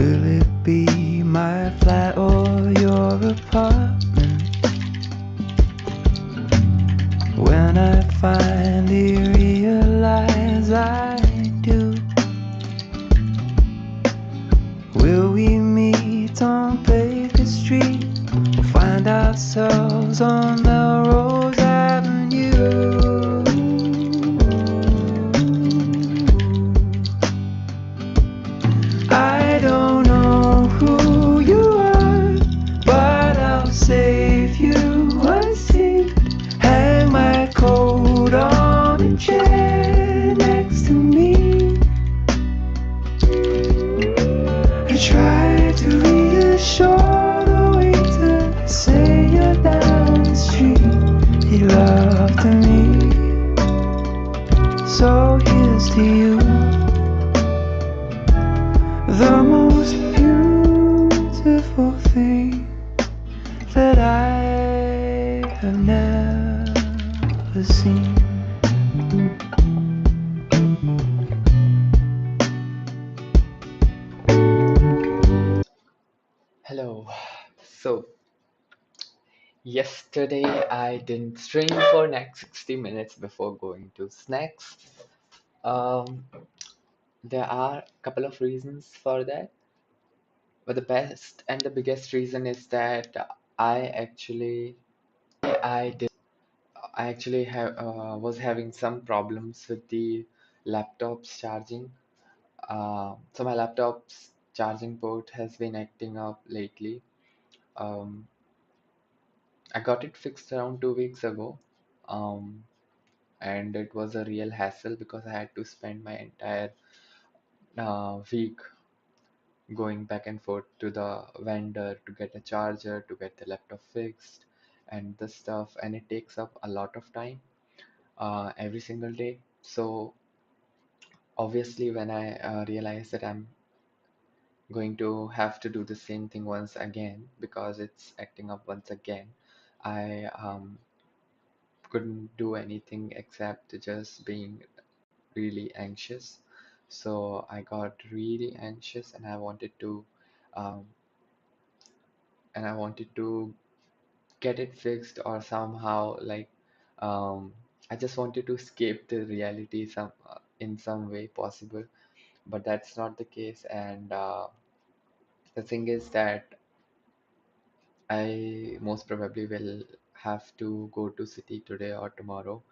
Will it be my flat or your apartment? When I finally realize I do, will we meet on Baker Street? Find ourselves on Melrose Avenue. I don't know who you are, but I'll save you a seat. Hang my coat on a chair next to me. I try to reassure the waiter, say you're down the street. He loved me, so here's to you. The most beautiful thing that I have never seen. Hello. So, yesterday I didn't stream for next 60 minutes before going to snacks. Um, there are a couple of reasons for that, but the best and the biggest reason is that I actually I did I actually have was having some problems with the laptop's charging. So my laptop's charging port has been acting up lately. Um, I got it fixed around 2 weeks ago. Um, and it was a real hassle because I had to spend my entire week going back and forth to the vendor to get a charger, to get the laptop fixed, and this stuff, and it takes up a lot of time every single day. So obviously, when I realized that I'm going to have to do the same thing once again because it's acting up once again, I couldn't do anything except just being really anxious. So I got really anxious um, and I wanted to get it fixed or somehow um, I just wanted to escape the reality in some way possible. But that's not the case. And the thing is that I most probably will have to go to city today or tomorrow,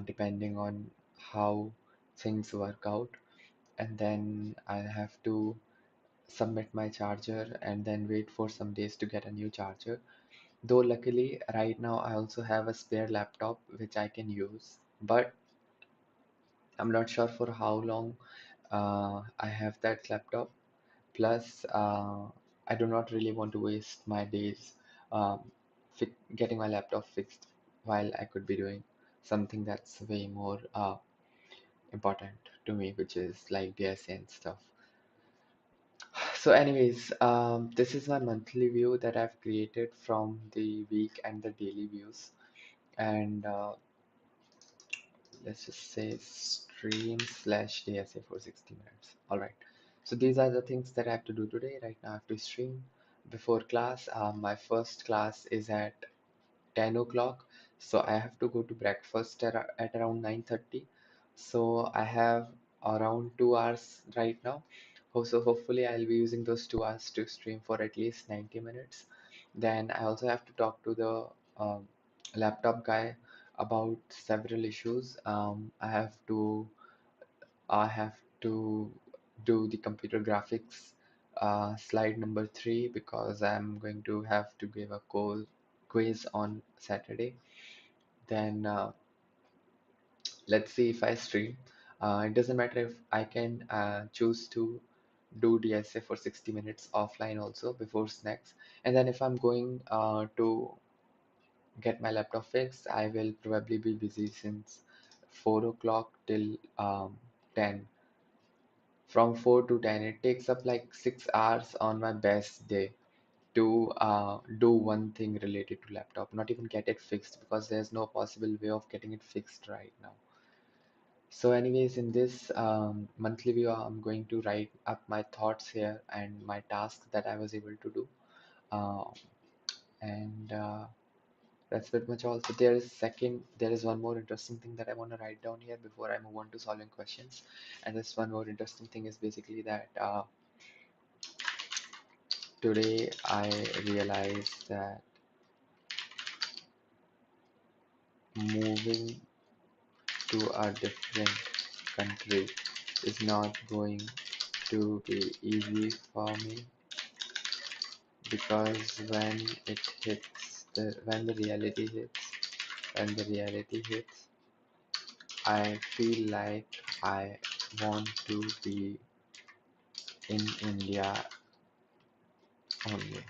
depending on how things work out. And then I have to submit my charger and then wait for some days to get a new charger. Though luckily right now I also have a spare laptop which I can use, but I'm not sure for how long I have that laptop. Plus, I do not really want to waste my days getting my laptop fixed while I could be doing something that's way more important to me, which is like DSA and stuff. So anyways, this is my monthly view that I've created from the week and the daily views. And let's just say stream slash DSA for 60 minutes. All right. So these are the things that I have to do today. Right now I have to stream before class. My first class is at 10 o'clock. So I have to go to breakfast at around 9:30. So I have around 2 hours right now. So hopefully I'll be using those 2 hours to stream for at least 90 minutes. Then I also have to talk to the um, laptop guy about several issues. I have to do the computer graphics slide number 3 because I'm going to have to give a quiz on Saturday. Then let's see if I stream. It doesn't matter if I can choose to do DSA for 60 minutes offline also before snacks. And then if I'm going to get my laptop fixed, I will probably be busy since 4 o'clock till 10. From 4 to 10, it takes up like 6 hours on my best day to do one thing related to laptop, not even get it fixed because there's no possible way of getting it fixed right now. So, anyways, in this monthly view, I'm going to write up my thoughts here and my tasks that I was able to do. Um, and That's pretty much all. So there is one more interesting thing that I want to write down here before I move on to solving questions. And this one more interesting thing is basically that today I realized that moving to a different country is not going to be easy for me because when the reality hits, I feel like I want to be in India only,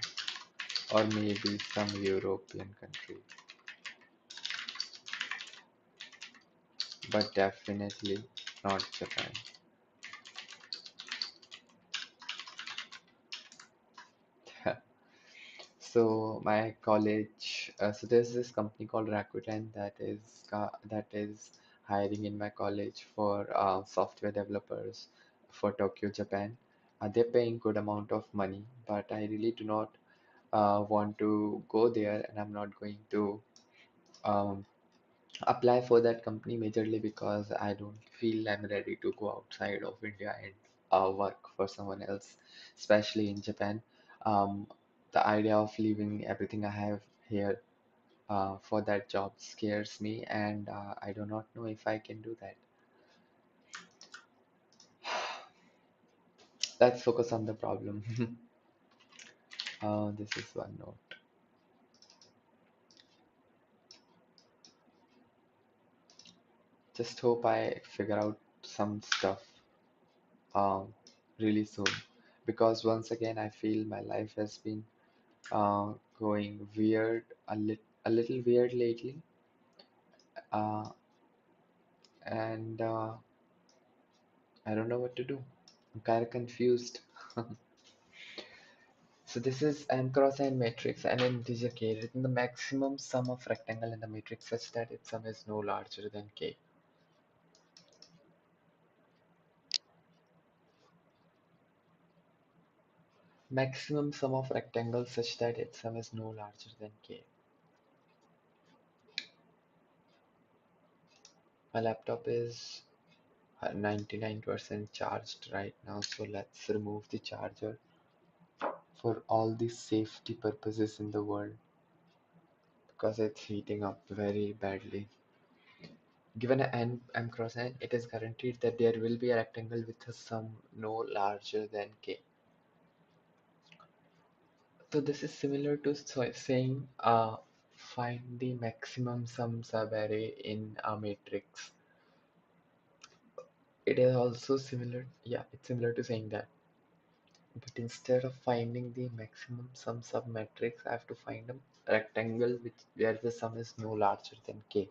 or maybe some European country, but definitely not Japan. So my college, so there's this company called Rakuten that is hiring in my college for software developers for Tokyo, Japan. They're paying good amount of money, but I really do not want to go there, and I'm not going to um, apply for that company majorly because I don't feel I'm ready to go outside of India and work for someone else, especially in Japan. Um, the idea of leaving everything I have here for that job scares me, and I do not know if I can do that. Let's focus on the problem. This is one note. Just hope I figure out some stuff um, really soon because once again I feel my life has been going weird, a little weird lately, uh, and I don't know what to do. I'm kind of confused. So this is m cross n matrix and an integer k written the maximum sum of rectangle in the matrix such that its sum is no larger than k. Maximum sum of rectangles such that its sum is no larger than k. My laptop is 99% charged right now, so let's remove the charger for all the safety purposes in the world because it's heating up very badly. Given a n m cross n, it is guaranteed that there will be a rectangle with a sum no larger than k. So this is similar to saying find the maximum sum subarray in a matrix. It is also similar, yeah, it's similar to saying that. But instead of finding the maximum sum submatrix, I have to find a rectangle which where the sum is no larger than k.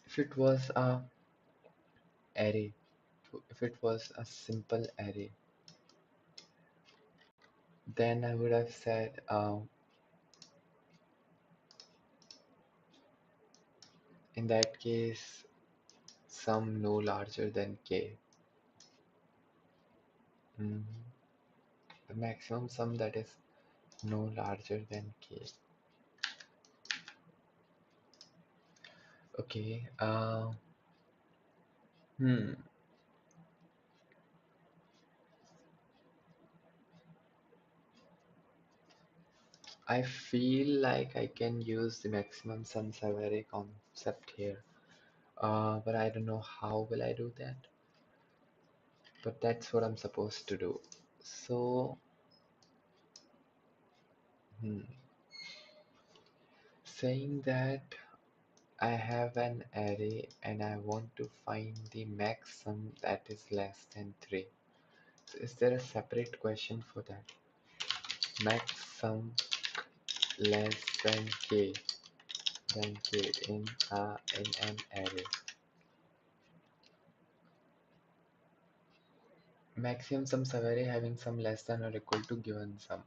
If it was a array, if it was a simple array, then I would have said in that case sum no larger than k. Mhm. The maximum sum that is no larger than k. Okay. Hmm. I feel like I can use the maximum sum array concept here. But I don't know how will I do that. But that's what I'm supposed to do. So, hmm, saying that I have an array and I want to find the max sum that is less than 3. So is there a separate question for that? Max sum less than k in an array. Maximum sum array having sum less than or equal to given sum.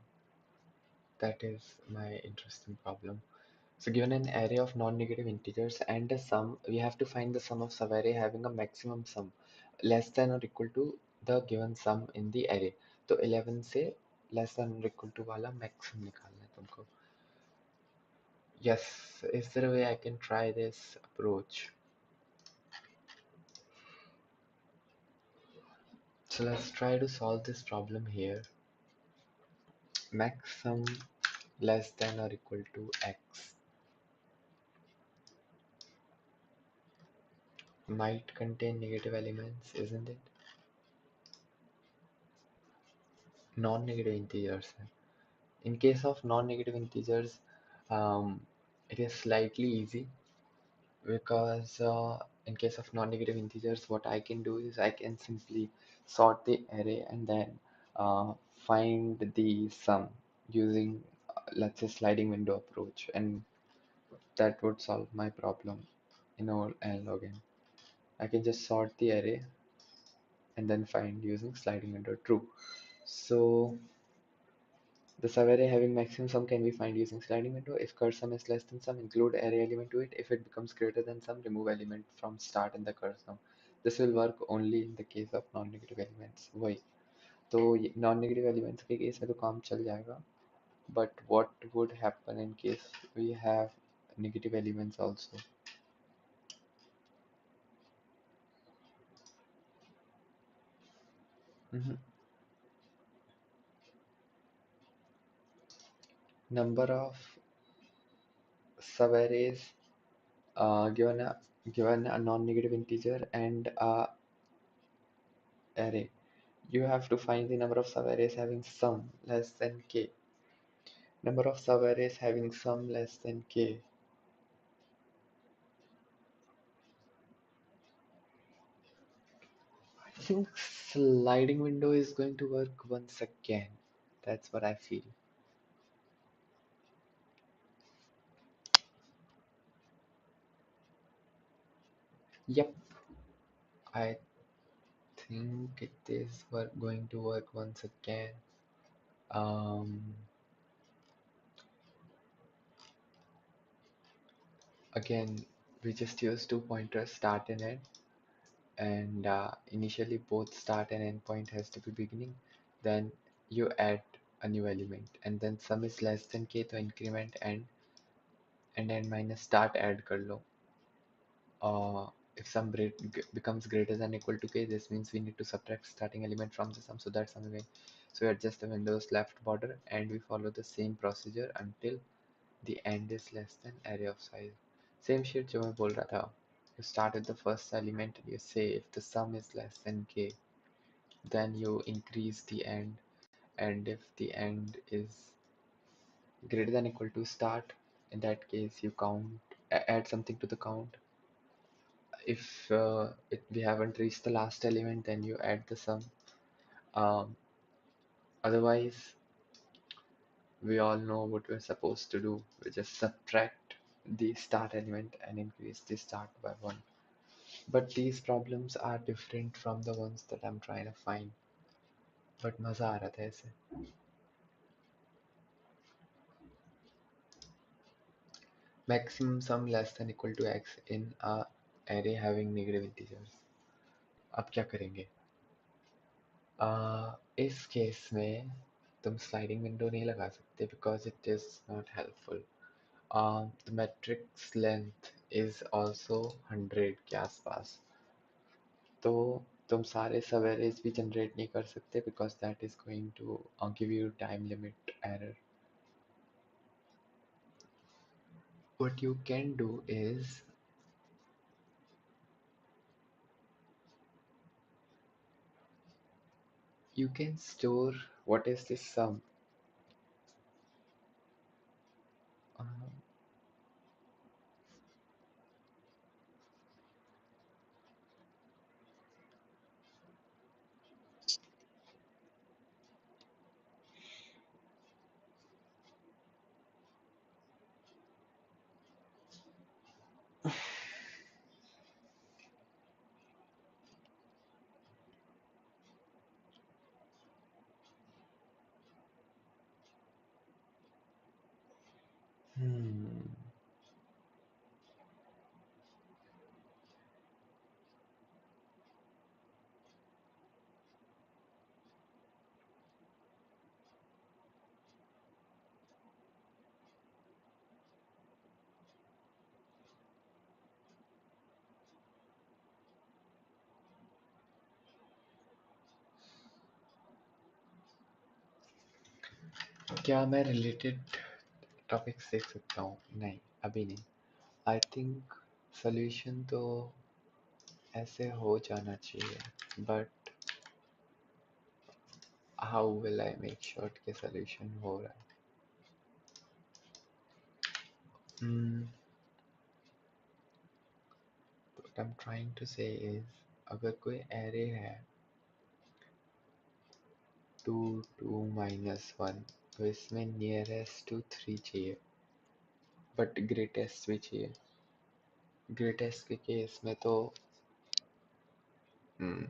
That is my interesting problem. So given an array of non-negative integers and a sum, we have to find the sum of subarray having a maximum sum less than or equal to the given sum in the array. तो 11 से less than or equal to वाला maximum निकालना है तुमको. Yes, is there a way I can try this approach? So let's try to solve this problem here. Max sum less than or equal to x might contain negative elements, isn't it? Non-negative integers. In case of non-negative integers, um, it is slightly easy because in case of non-negative integers, what I can do is I can simply sort the array and then uh, find the sum using, let's say, sliding window approach, and that would solve my problem in all and log n. I can just sort the array and then find using sliding window true. So the subarray having maximum sum can be found using sliding window. If cur sum is less than sum, include array element to it. If it becomes greater than sum, remove element from start in the cur sum. This will work only in the case of non-negative elements. वही तो non-negative elements के case में तो काम चल जाएगा. But what would happen in case we have negative elements also? Mhm. Number of subarrays given a non-negative integer and a array. You have to find the number of subarrays having sum less than k. Number of subarrays having sum less than k. I think sliding window is going to work once again. That's what I feel. Yep, I think it is going to work once again. Um, Again, we just use two pointers, start and end, and initially both start and end point has to be beginning. Then you add a new element, and then sum is less than k, तो increment and then minus start add कर लो. If sum becomes greater than equal to k, this means we need to subtract starting element from the sum, so that's sum again. So we adjust the Windows left border and we follow the same procedure until the end is less than array of size. Same shit जो मैं बोल रहा था. You start with the first element and you say if the sum is less than k, then you increase the end, and if the end is greater than equal to start, in that case you count, add something to the count. If we haven't reached the last element, then you add the sum. Otherwise, we all know what we're supposed to do. We just subtract the start element and increase the start by 1. But these problems are different from the ones that I'm trying to find. But मजा आ रहा था ऐसे. Maximum sum less than equal to x in a array having negative integers. अब क्या करेंगे? इस case में तुम स्लाइडिंग विंडो नहीं लगा सकते because it is not helpful. The matrix length is also 100 के आसपास. तो तुम सारे सवेरेज भी जनरेट नहीं कर सकते because that is going to give you time limit error. What you can do is you can store what is this sum. Uh, क्या मैं रिलेटेड टॉपिक्स देख सकता हूँ? नहीं, अभी नहीं। आई थिंक सोल्यूशन तो ऐसे हो जाना चाहिए, but how will I make sure कि सोल्यूशन हो रहा है? What I am trying to say is, अगर कोई एरे है 2 2 माइनस 1, तो इसमें नियरेस्ट टू 3 चाहिए, बट ग्रेटेस्ट भी चाहिए। ग्रेटेस्ट के केस में तो hmm,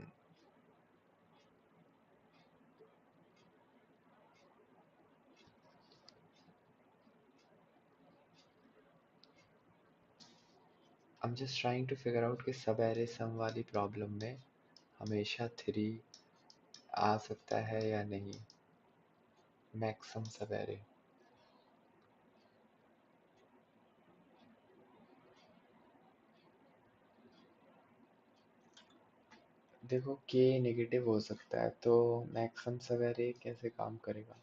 I'm just trying to figure out कि सब एरे सम वाली प्रॉब्लम में हमेशा 3 आ सकता है या नहीं, मैक्सिमम सब एरे। देखो k नेगेटिव हो सकता है, तो मैक्सिमम सब एरे कैसे काम करेगा?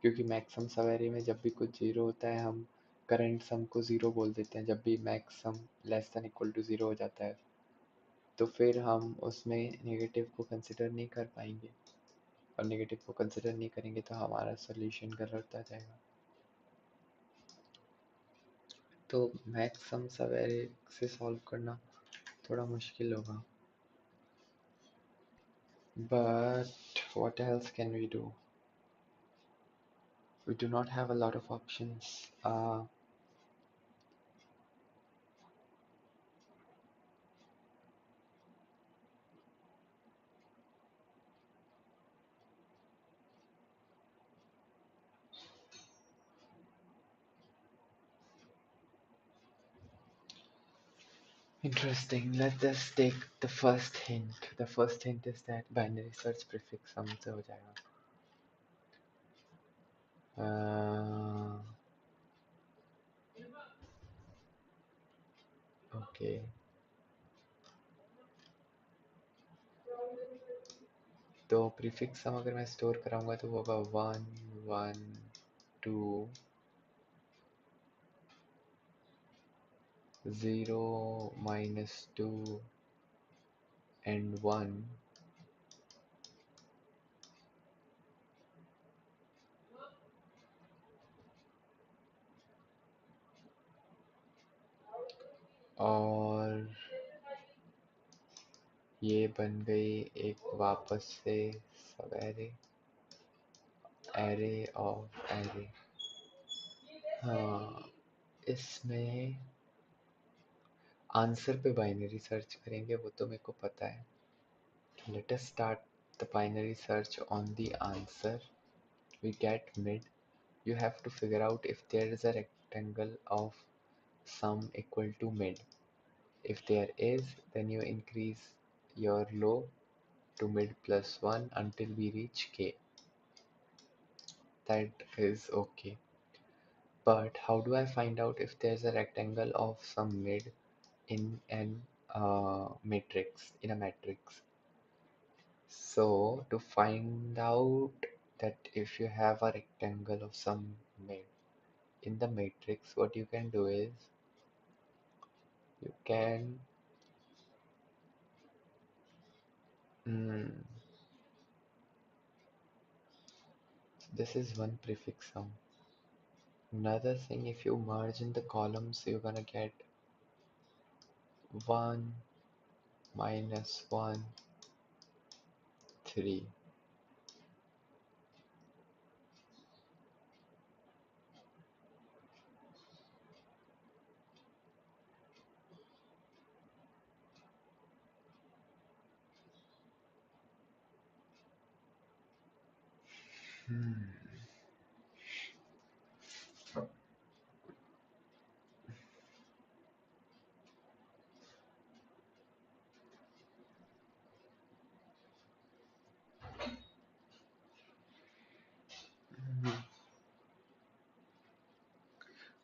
क्योंकि मैक्सिमम सब एरे में जब भी कुछ जीरो होता है, हम करंट सम को ज़ीरो बोल देते हैं। जब भी maximum less than equal to zero हो जाता है, तो फिर हम उसमें नेगेटिव को कंसिडर नहीं कर पाएंगे, और नेगेटिव को कंसिडर नहीं करेंगे तो हमारा सोल्यूशन गलत आ जाएगा। तो मैक्सिमम सब एरे से सॉल्व करना थोड़ा मुश्किल होगा, but what else can we do? We do not have a lot of options. Interesting. Let us take the first hint. The first hint is that binary search prefix sum से हो जाएगा. Okay. तो prefix सम अगर मैं store कराऊंगा तो वो होगा 1 1 2 0 -2 and 1, और ये बन गई एक वापस से सब एरे, एरे ऑफ एरे। हाँ, इसमें आंसर पे बाइनरी सर्च करेंगे, वो तो मेरे को पता है। Let us start the binary search on the answer. We get mid. You have to figure out if there is a rectangle of sum equal to mid. If there is, then you increase your low to mid plus 1 until we reach k. That is okay. But how do I find out if there's a rectangle of some mid in an matrix, in a matrix? So to find out that if you have a rectangle of some mid in the matrix, what you can do is you can mm, this is one prefix sum. Another thing, if you merge in the columns, you're gonna get 1 -1 3.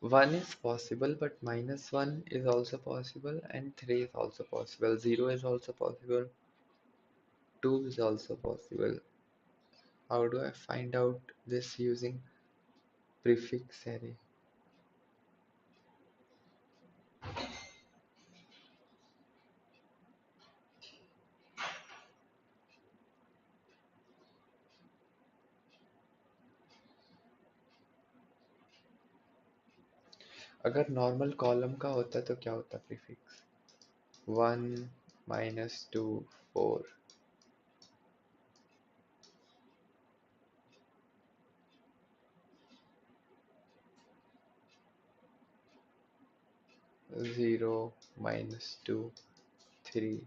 One is possible, but -1 is also possible, and 3 is also possible. 0 is also possible. 2 is also possible. How do I find out this using prefix array. अगर normal column का होता तो क्या होता prefix? 1 -2 4 0 -2 3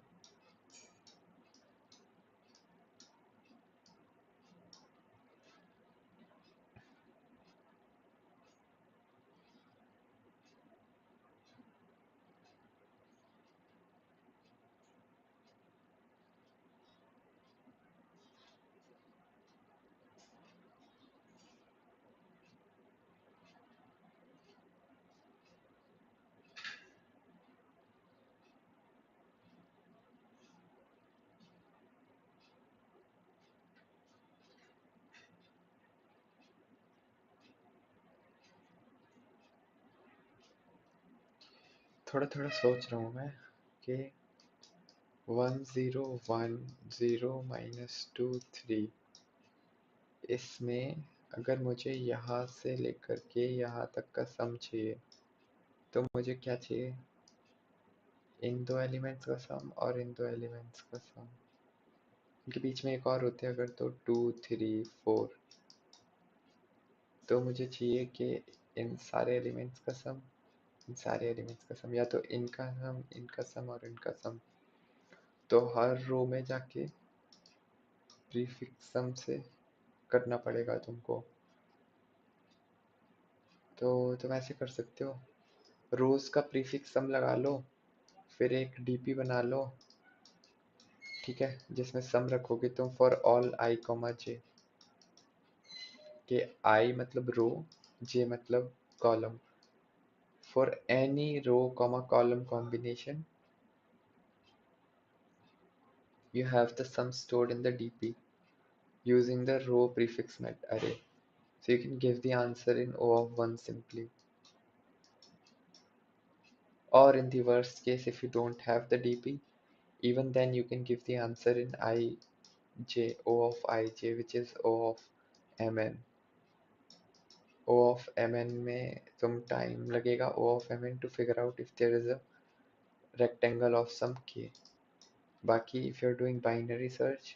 थोड़ा थोड़ा सोच रहा हूँ मैं कि 1 0 1 0 -2 3 इसमें अगर मुझे यहाँ से लेकर के यहाँ तक का सम चाहिए तो मुझे क्या चाहिए? इन दो एलिमेंट्स का सम और इन दो एलिमेंट्स का सम। इनके बीच में एक और होते हैं अगर तो 2 3 4। तो मुझे चाहिए कि इन सारे एलिमेंट्स का सम, इन सारे एलिमेंट्स का सम, या तो इनका सम और इनका सम। तो हर रो में जाके प्रीफिक्स सम से करना पड़ेगा तुमको। तो तुम ऐसे कर सकते हो, रोज का प्रीफिक्स सम लगा लो, फिर एक डीपी बना लो, ठीक है, जिसमें सम रखोगे तुम for all I comma J, के आई मतलब रो, जे मतलब column. For any row comma column combination you have the sum stored in the dp using the row prefix met array. So you can give the answer in O of 1 simply. Or in the worst case, if you don't have the dp, even then you can give the answer in ij, O of ij, which is O of mn. O of mn में some time लगेगा O of mn to figure out if there is a rectangle of some k. Baki, if you're doing binary search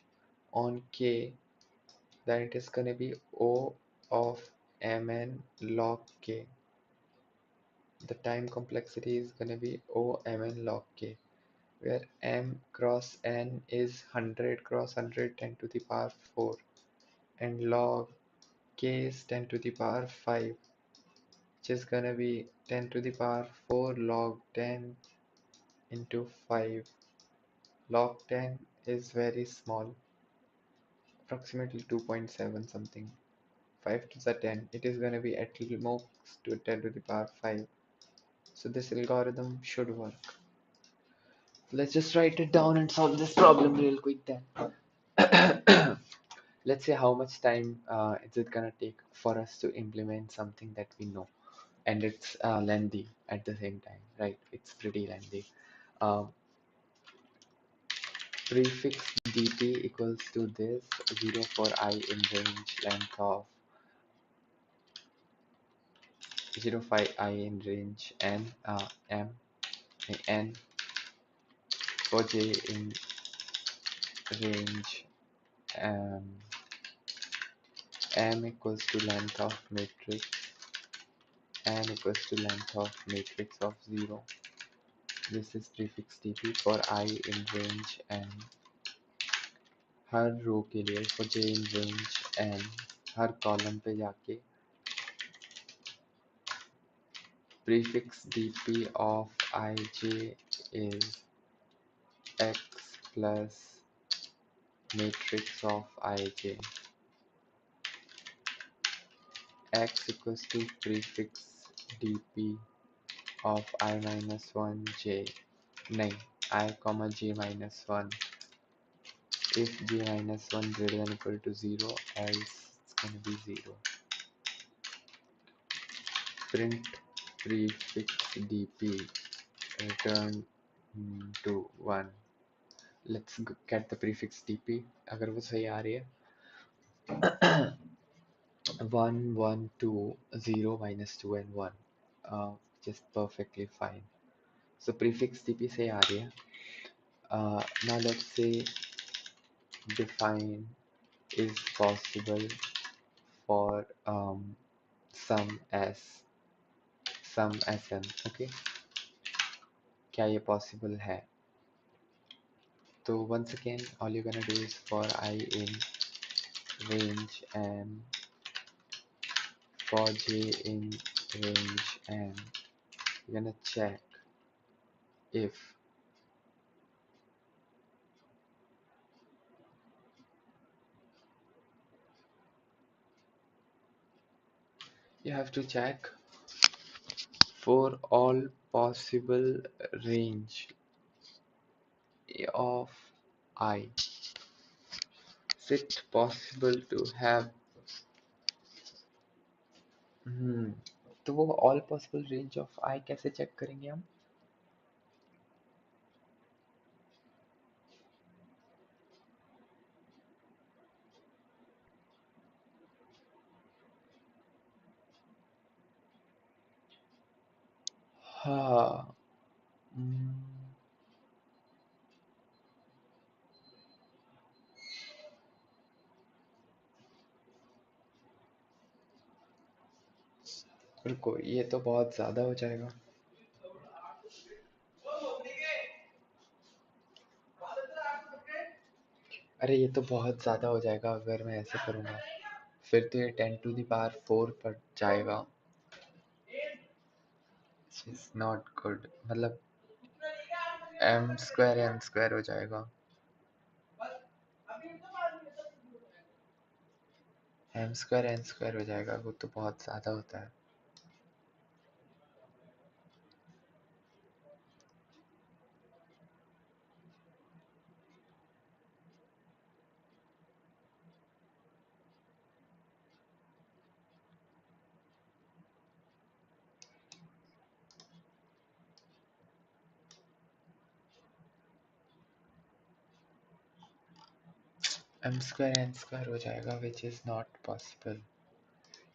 on k, then it is gonna be O of mn log k. The time complexity is gonna be O mn log k, where m cross n is 100 cross 100 10 to the power 4, and log k is 10 to the power 5, which is gonna be 10 to the power 4 log 10 into 5. Log 10 is very small, approximately 2.7 something. 5 to the 10, it is gonna be at most to 10 to the power 5. So this algorithm should work. Let's just write it down and solve this problem real quick then. Let's say how much time is it gonna take for us to implement something that we know, and it's lengthy at the same time, right? It's pretty lengthy. Um, Prefix dp equals to this 0 for I in range length of 0 5 I in range n m n for j in range um, m equals to length of matrix n equals to length of matrix of 0. This is prefix dp for I in range n. हर रो के लिए for j in range n, her column पे जाके prefix dp of ij is x plus matrix of ij. X equals to prefix dp of I minus 1 j, नहीं, I comma j minus 1 if j minus 1 greater than equal to 0, else it's going to be 0. print prefix dp return to 1. Let's get the prefix dp. अगर वो सही आ रही है 1 1 2 0 minus 2 and 1, just perfectly fine. So prefix dp सही आ रही है. Now let's say define is possible for sum s sum sm. Okay, क्या ये possible है? तो once again all you're gonna do is for I in range m, for j in range m, you're gonna check if you have to check for all possible range of I. Is it possible to have तो वो all possible range of I कैसे check करेंगे हम? हाँ. हम्म, रुको, ये तो बहुत ज़्यादा हो जाएगा. अरे ये तो बहुत ज़्यादा हो जाएगा अगर मैं ऐसे करूँगा. फिर तो ये 10 to the power 4 पर जाएगा. It's not good. मतलब m² हो जाएगा. m² हो जाएगा. वो तो बहुत ज़्यादा होता है. m² हो जाएगा विच इज़ नॉट पॉसिबल.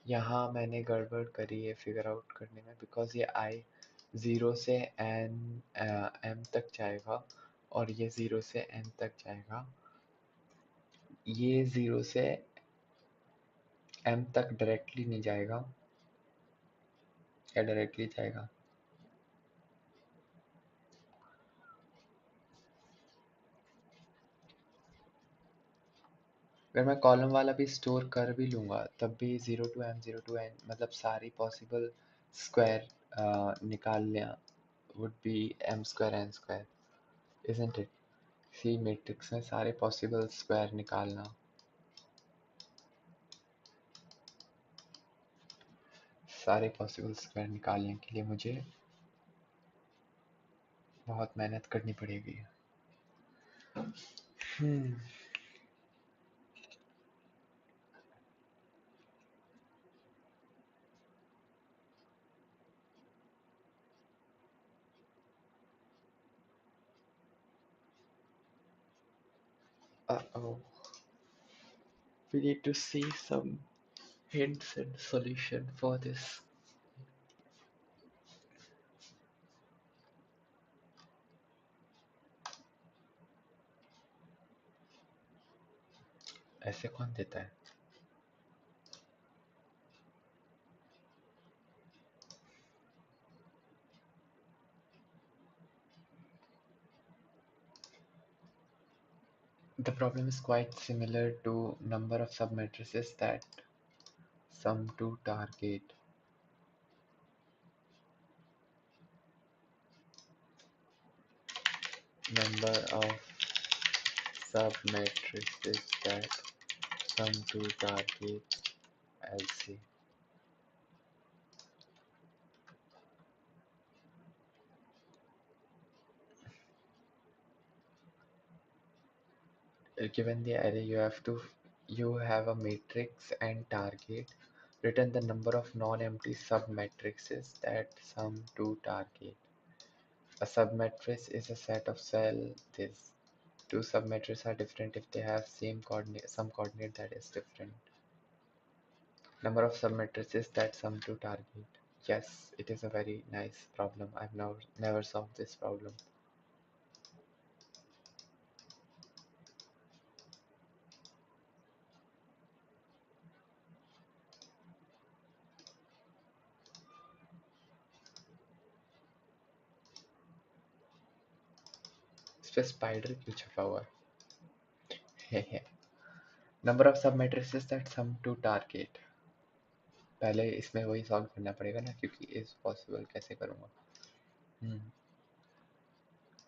यहाँ मैंने गड़बड़ करी है फिगर आउट करने में, बिकॉज ये आई 0 से m तक जाएगा और ये 0 से n तक जाएगा. ये 0 से m तक डायरेक्टली नहीं जाएगा. क्या डायरेक्टली जाएगा? अगर मैं कॉलम वाला भी स्टोर कर भी लूँगा तब भी 0 to m 0 to n मतलब सारी पॉसिबल स्क्वायर निकालना would be m² n², isn't it? C matrix में सारे पॉसिबल स्क्वायर निकालना. सारे पॉसिबल स्क्वायर निकालने के लिए मुझे बहुत मेहनत करनी पड़ेगी. हम्म. Uh-oh. We need to see some hints and solution for this. ऐसे कौन देता है? The problem is quite similar to number of submatrices that sum to target. Number of submatrices that sum to target LC. Given the array, you have a matrix and target. Return the number of non-empty submatrices that sum to target. A submatrix is a set of cells. These two submatrices are different if they have same coordinate, some coordinate that is different. Number of submatrices that sum to target. Yes, it is a very nice problem. I've never solved this problem. इस पे spider क्यों छपा हुआ है? Number of submatrices that sum to target. पहले इसमें वही solve करना पड़ेगा ना, क्योंकि इज पॉसिबल कैसे करूँगा.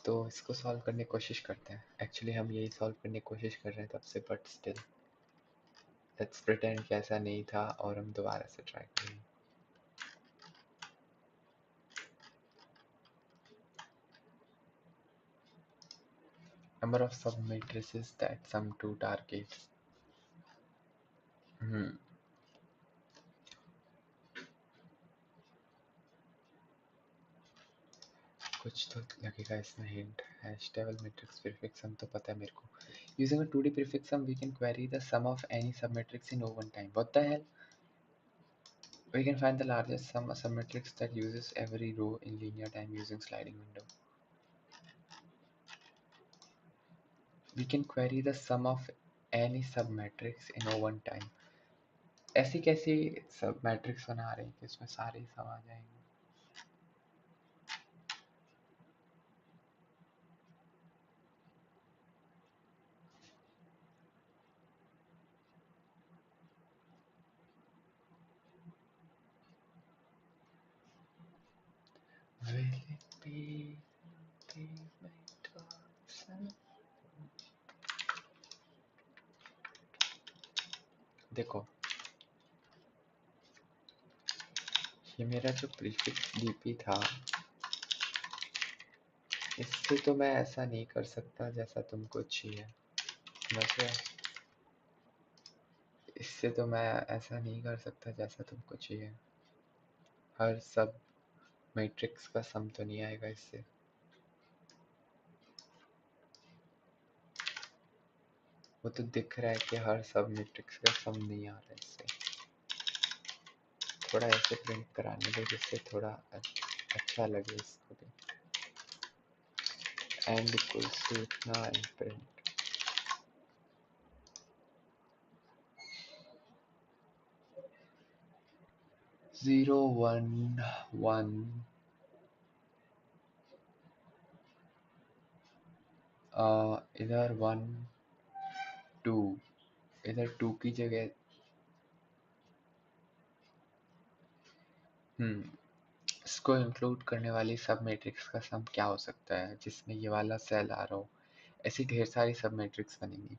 तो इसको सॉल्व करने की कोशिश करते हैं. एक्चुअली हम यही सॉल्व करने की कोशिश कर रहे हैं तब से, बट स्टिल लेट्स प्रिटेंड कि ऐसा नहीं था और हम दोबारा से ट्राई करेंगे. Number of submatrices that sum to targets. कुछ तो लगेगा इसमें hint. Hash table matrix prefix sum तो पता है मेरे को. Using a 2D prefix sum we can query the sum of any submatrix in O1 time. What the hell? We can find the largest sum of submatrix that uses every row in linear time using sliding window. We can query the sum of any submatrix in O1 time. ऐसी कैसी सबमैट्रिक्स बना रहे हैं कि इसमें सारे ही सम आ जाएंगे. Will it be my son? देखो, ये मेरा जो प्रीफिक्स डीपी था, इससे तो मैं ऐसा नहीं कर सकता जैसा तुमको चाहिए. समझ रहे? इससे तो मैं ऐसा नहीं कर सकता जैसा तुमको चाहिए. हर सब मैट्रिक्स का सम तो नहीं आएगा इससे. वो तो दिख रहा है कि हर सब मैट्रिक्स का सम नहीं आ रहा है इससे. थोड़ा ऐसे प्रिंट कराने दो जिससे थोड़ा अच्छा लगे इसको भी. एंड इक्वल्स टू इतना and print. Zero one one, इधर वन टू, इधर टू की जगह इसको इंक्लूड करने वाली सब मैट्रिक्स का सम क्या हो सकता है जिसमें ये वाला सेल आ रहा हो. ऐसी ढेर सारी सब मैट्रिक्स बनेंगी.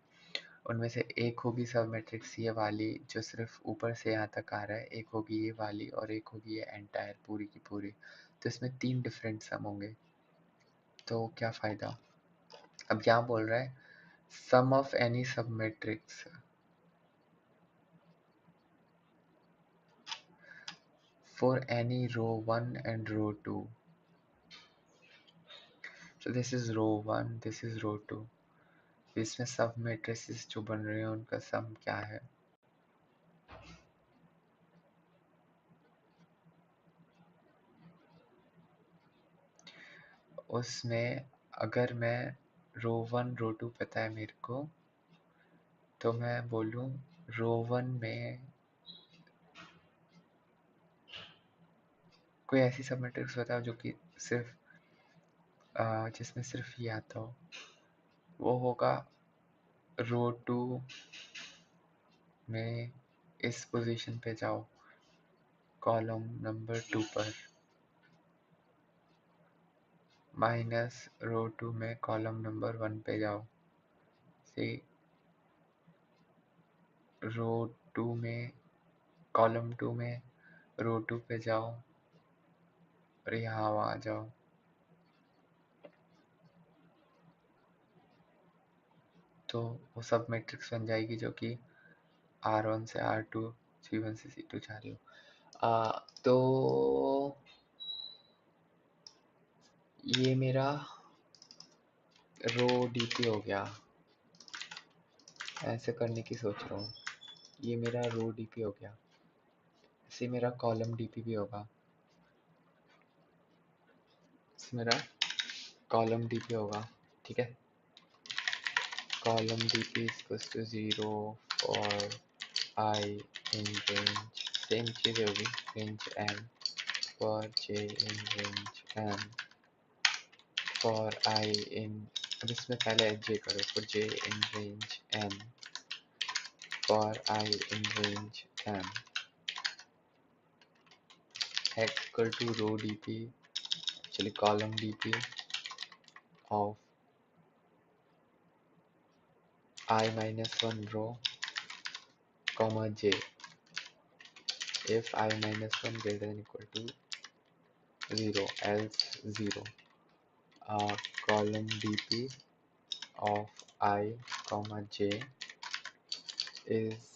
उनमें से एक होगी सब मैट्रिक्स ये वाली जो सिर्फ ऊपर से यहाँ तक आ रहा है, एक होगी ये वाली, और एक होगी ये एंटायर पूरी की पूरी. तो इसमें 3 डिफरेंट सम होंगे. तो क्या फ़ायदा. अब यहाँ बोल रहा है sum of any sub matrix for any row 1 and row 2. So this is row 1, this is row 2. इसमें सब मैट्रिसेस जो बन रहे हैं उनका सम क्या है. उसमें अगर मैं रो 1 रो 2 पता है मेरे को, तो मैं बोलूँ रो 1 में कोई ऐसी सब मैट्रिक्स बताओ जो कि सिर्फ जिसमें सिर्फ ये आता हो. वो होगा रो 2 में इस पोजीशन पे जाओ कॉलम नंबर 2 पर, माइनस रो 2 में कॉलम नंबर 1 पे जाओ. सी रो 2 में कॉलम 2 में रो 2 पे जाओ और यहाँ आ जाओ. तो वो सब मैट्रिक्स बन जाएगी जो कि R1 से R2 C1 से C2 जा रही हो। तो ये मेरा रो डीपी हो गया, ऐसे करने की सोच रहा हूँ। ये मेरा रो डीपी हो गया, ऐसे मेरा कॉलम डीपी भी होगा, ऐसे मेरा कॉलम डीपी होगा। ठीक है, column DP equals to 0 for i in range, same चीज़ होगी, range N for j in range N for i in, अब इसमें पहले जे करो, for j in range N for i in range n x equal to row dp, actually column dp of I minus 1 row comma j if I minus 1 greater than equal to 0 else 0, column dp of I comma j is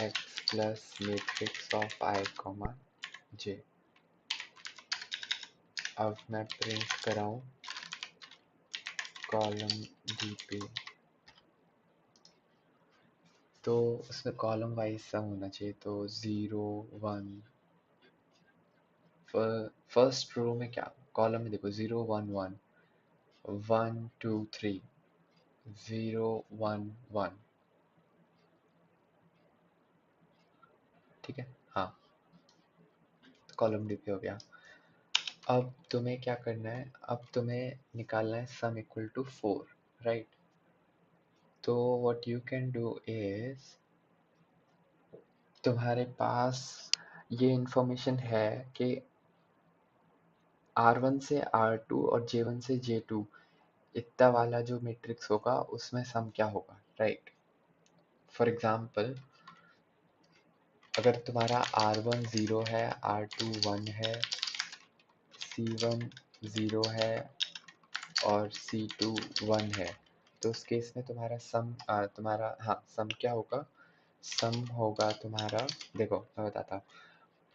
x plus matrix of I comma j। अब मैं print कराऊं column dp, तो उसमें column wise सम होना चाहिए, तो 0 1, first row में क्या, column में देखो 0 1 1 1 2 3 0 1 1। ठीक है, हाँ, तो कॉलम डीपी हो गया। अब तुम्हें क्या करना है, अब तुम्हें निकालना है सम इक्वल टू 4, राइट। तो what you can do is, तुम्हारे पास ये इंफॉर्मेशन है कि R1 से R2 और J1 से J2 इतना वाला जो मैट्रिक्स होगा उसमें सम क्या होगा, राइट। फॉर एग्जाम्पल, अगर तुम्हारा R1 0 है, R2 1 है, C1 0 है और C2 1 है, तो उस केस में तुम्हारा सम क्या होगा, सम होगा तुम्हारा, देखो मैं बताता हूँ,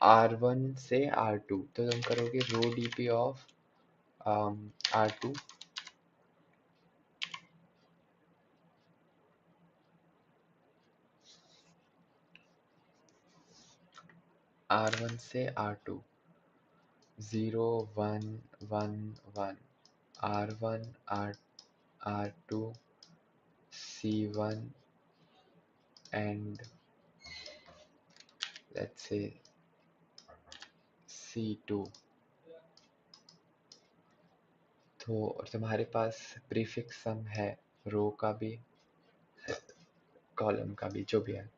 R1 से R2, तो तुम करोगे रो डीपी ऑफ R2 R1 से R2 0 1 1 1 R1 R2 C1 and let's say C2, तो तुम्हारे पास प्रीफिक्स सम है, रो का भी कॉलम का भी, जो भी है।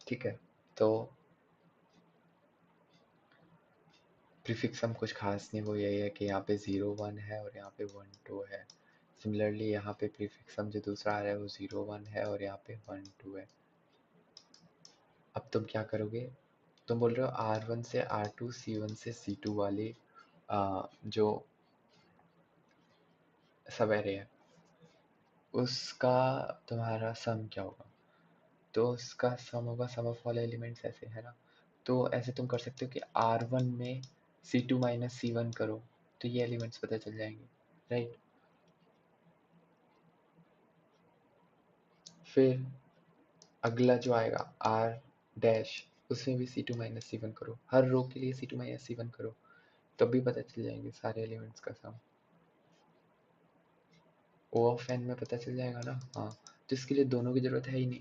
ठीक है, तो प्रीफिक्स सम कुछ खास नहीं, वो यही है कि यहाँ पे 0 1 है और यहाँ पे 1 2 है। सिमिलरली यहाँ पे प्रीफिक्स सम जो दूसरा आ रहा है वो 0 1 है और यहाँ पे 1 2 है। अब तुम क्या करोगे, तुम बोल रहे हो R1 से R2 C1 से C2 वाली जो सब एरे है उसका तुम्हारा सम क्या होगा, तो उसका सम होगा सम ऑफ ऑल एलिमेंट्स, ऐसे है ना। तो ऐसे तुम कर सकते हो कि R1 में C2 माइनस C1 करो, तो ये एलिमेंट्स पता चल जाएंगे, राइट। फिर अगला जो आएगा R डैश, उसमें भी C2 माइनस C1 करो, हर रो के लिए C2 माइनस C1 करो, तब भी पता चल जाएंगे सारे एलिमेंट्स का सम। ओ ऑफ एन में पता चल जाएगा ना, हाँ। तो इसके लिए दोनों की जरूरत है ही नहीं,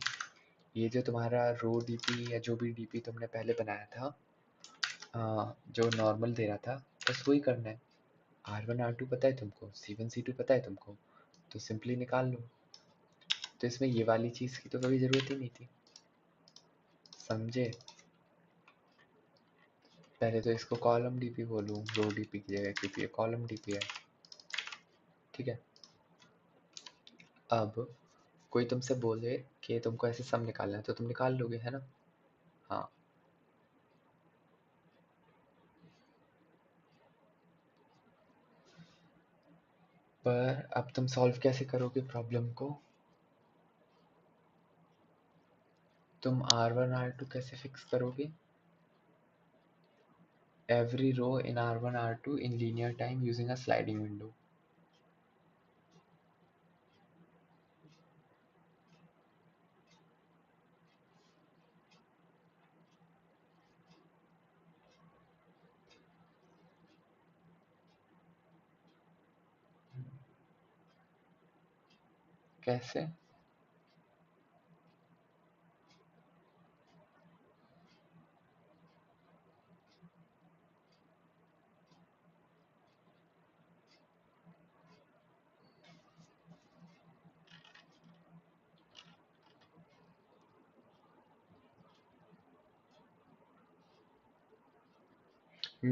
ये जो तुम्हारा रो डीपी या जो भी डीपी तुमने पहले बनाया था, जो नॉर्मल दे रहा था, बस वही करना है। R1 R2 पता है तुमको, C1 C2 पता है तुमको, तो सिंपली निकाल लो। तो इसमें ये वाली चीज़ की तो कभी ज़रूरत ही नहीं थी, समझे। पहले तो इसको कॉलम डीपी बोलूँ रो डीपी की जगह, क्योंकि ये कॉलम डीपी है। ठीक है, अब कोई तुमसे बोले कि तुमको ऐसे सम निकालना है, तो तुम निकाल लोगे, है ना। हाँ, पर अब तुम सॉल्व कैसे करोगे प्रॉब्लम को, तुम R1 R2 कैसे फिक्स करोगे? Every row in R1 R2 in linear time using a sliding window. कैसे?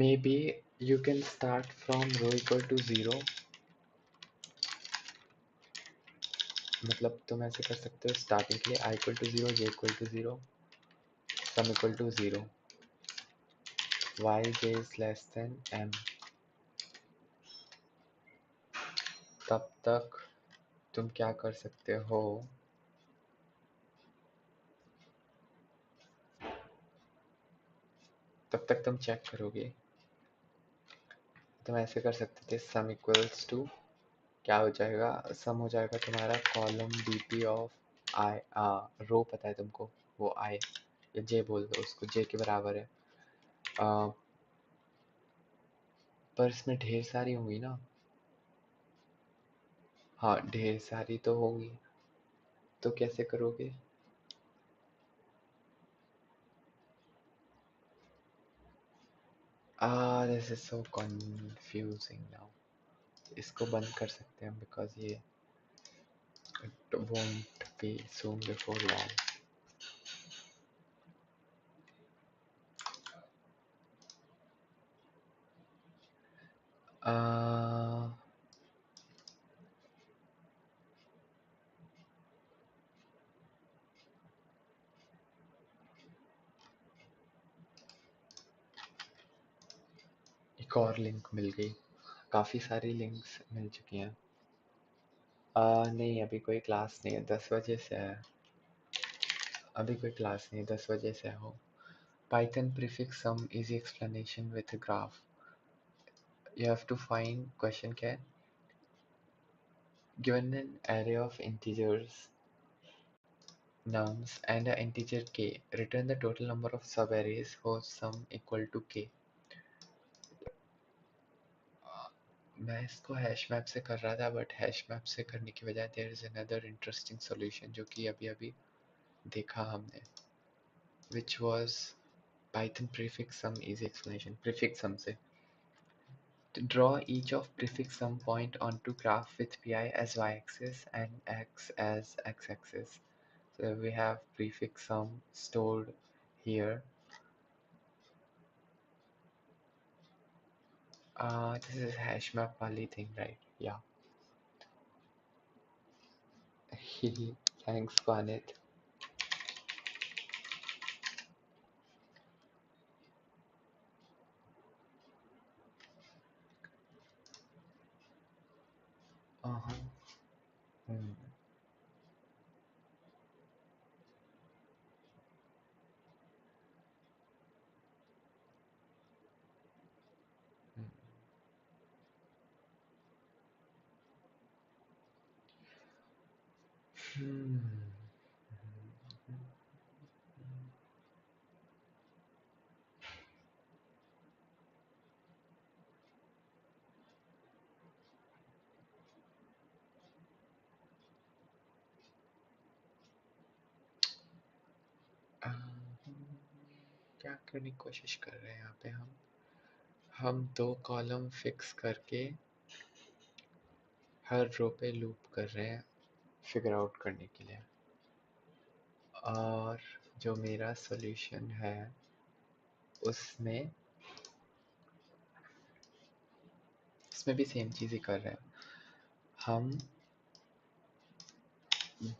Maybe you can start from row equal to 0. मतलब तुम ऐसे कर सकते हो स्टार्टिंग के लिए I equal to 0, J equal to 0, sum equal to 0, y j is less than m. तब तक तुम क्या कर सकते हो? तब तक तुम चेक करोगे। तुम ऐसे कर सकते थे सम इक्वल्स टू क्या हो जाएगा? सम हो जाएगा तुम्हारा कॉलम dp ऑफ आई रो पता है तुमको, वो आई या जे बोल दो उसको, जे के बराबर है। आ, पर इसमें ढेर सारी होंगी ना। हाँ ढेर सारी तो होंगी, तो कैसे करोगे? This is so confusing now. इसको बंद कर सकते हैं बिकॉज ये it won't be soon before long. uh, एक और लिंक मिल गई। काफ़ी सारी लिंक्स मिल चुकी हैं। नहीं अभी कोई क्लास नहीं है, 10 बजे से है। अभी कोई क्लास नहीं है, 10 बजे से हो। Python prefix sum easy explanation with a graph. You have to find question क्या है? Given an array of integers nums and an integer k, return the total number of subarrays whose sum equal to k. मैं इसको hash map से कर रहा था, but hash map से करने की बजाय there is another interesting solution जो कि अभी अभी देखा हमने, which was Python prefix sum easy explanation. Prefix sum से to draw each of prefix sum point onto graph with pi as y-axis and x as x-axis. So we have prefix sum stored here. This is hash map wali thing, right? Yeah. Thanks, Kwanit. Uh-huh. Hmm. Hmm. क्या करने की कोशिश कर रहे हैं यहाँ पे हम दो कॉलम फिक्स करके हर रो पे लूप कर रहे हैं फिगर आउट करने के लिए। और जो मेरा सॉल्यूशन है उसमें भी सेम चीज़ ही कर रहे हैं। हम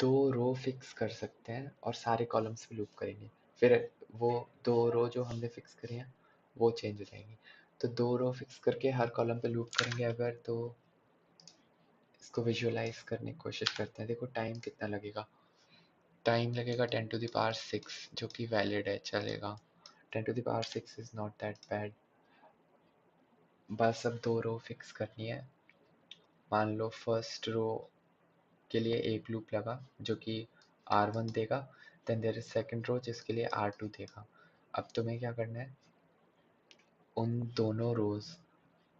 दो रो फिक्स कर सकते हैं और सारे कॉलम्स पे लूप करेंगे, फिर वो दो रो जो हमने फिक्स करी हैं वो चेंज हो जाएंगी। तो दो रो फिक्स करके हर कॉलम पे लूप करेंगे अगर, तो इसको विजुअलाइज करने की कोशिश करते हैं। देखो टाइम कितना लगेगा। टाइम लगेगा 10⁶, जो कि वैलिड है, चलेगा। 10⁶ इज नॉट दैट बैड। बस अब 2 रो फिक्स करनी है। मान लो फर्स्ट रो के लिए एक लूप लगा जो कि R1 देगा, then there is second row जिसके लिए R2 देगा। अब तुम्हें क्या करना है, उन दोनों रोज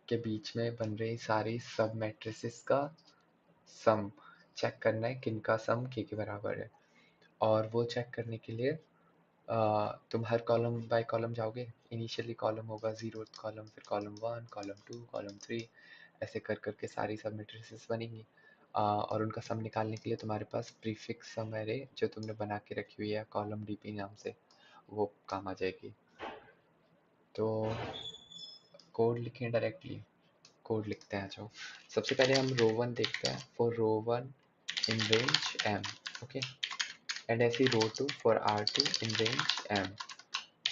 के बीच में बन रही सारी सब मैट्रिसेस का सम चेक करना है, किनका सम के बराबर है। और वो चेक करने के लिए तुम हर कॉलम बाय कॉलम जाओगे। इनिशियली कॉलम होगा 0th कॉलम, फिर कॉलम 1, कॉलम 2, कॉलम 3, ऐसे कर करके सारी सब मैट्रिसेस बनेंगी। और उनका सम निकालने के लिए तुम्हारे पास प्रीफिक्स सम एरे जो तुमने बना के रखी हुई है कॉलम डीपी नाम से, वो काम आ जाएगी। तो कोड लिखें डायरेक्टली। कोड लिखते हैं, जो सबसे पहले हम रो 1 देखते हैं। For row 1 in range m, okay, and ऐसी row 2 for R2 in range m।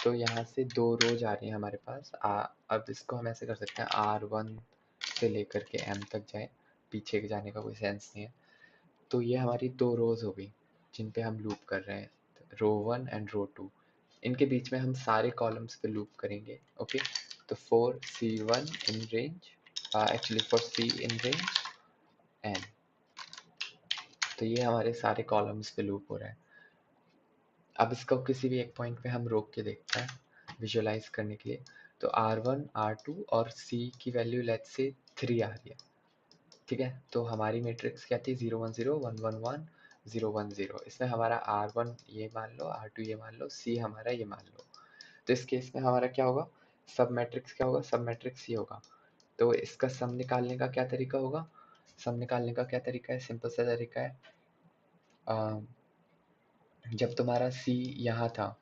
तो यहाँ से 2 रोज आ रही हैं हमारे पास। अब इसको हम ऐसे कर सकते हैं, R1 से लेकर के m तक जाए, पीछे जाने का कोई सेंस नहीं है। तो ये हमारी 2 रोज हो गई जिन पे हम लूप कर रहे हैं, रो 1 एंड रो 2। इनके बीच में हम सारे कॉलम्स पे लूप करेंगे, ओके। तो for C1 in range, actually for C in range n, तो ये हमारे सारे कॉलम्स पे लूप हो रहा है। अब इसको किसी भी एक पॉइंट पे हम रोक के देखते हैं विजुअलाइज करने के लिए। तो R1, R2 और C की वैल्यू लेट्स से 3 आ रही है, ठीक है। तो हमारी मैट्रिक्स क्या थी, 0 1 0 1 1 1 0 1 0। इसमें हमारा R1 ये मान लो, R2 ये मान लो, C हमारा ये मान लो। तो इस केस में हमारा क्या होगा, सब मैट्रिक्स क्या होगा, सब मैट्रिक्स ये होगा। तो इसका सम निकालने का क्या तरीका होगा, सम निकालने का क्या तरीका है, सिंपल सा तरीका है। जब तुम्हारा C यहाँ था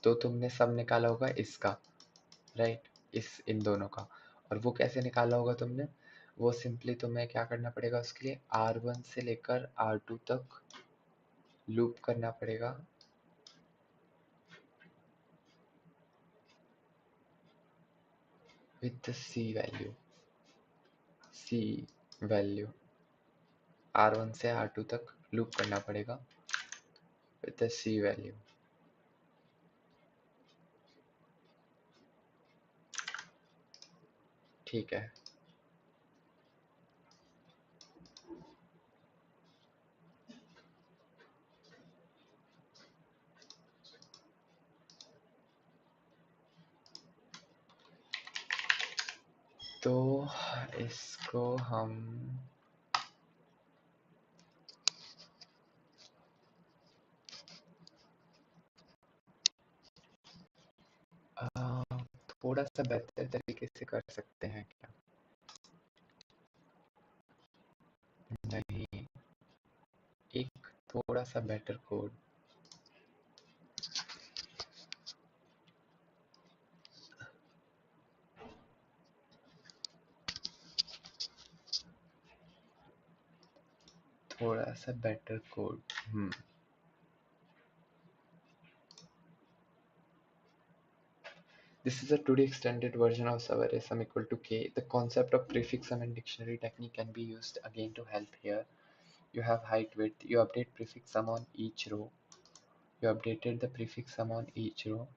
तो तुमने सम निकाला होगा इसका, राइट, इन दोनों का। और वो कैसे निकाला होगा तुमने, वो सिंपली तुम्हें क्या करना पड़ेगा, उसके लिए R1 से लेकर R2 तक लूप करना पड़ेगा with the C value R1 से R2 तक लूप करना पड़ेगा विद द C वैल्यू। ठीक है, तो इसको हम थोड़ा सा बेहतर तरीके से कर सकते हैं क्या, नहीं, एक थोड़ा सा बेटर कोड। थोड़ा सा better code. This is a 2D extended version of subarray sum equal to k. The concept of prefix sum and dictionary technique can be used again to help here. You have height, width. You update prefix sum on each row. You updated the prefix sum on each row.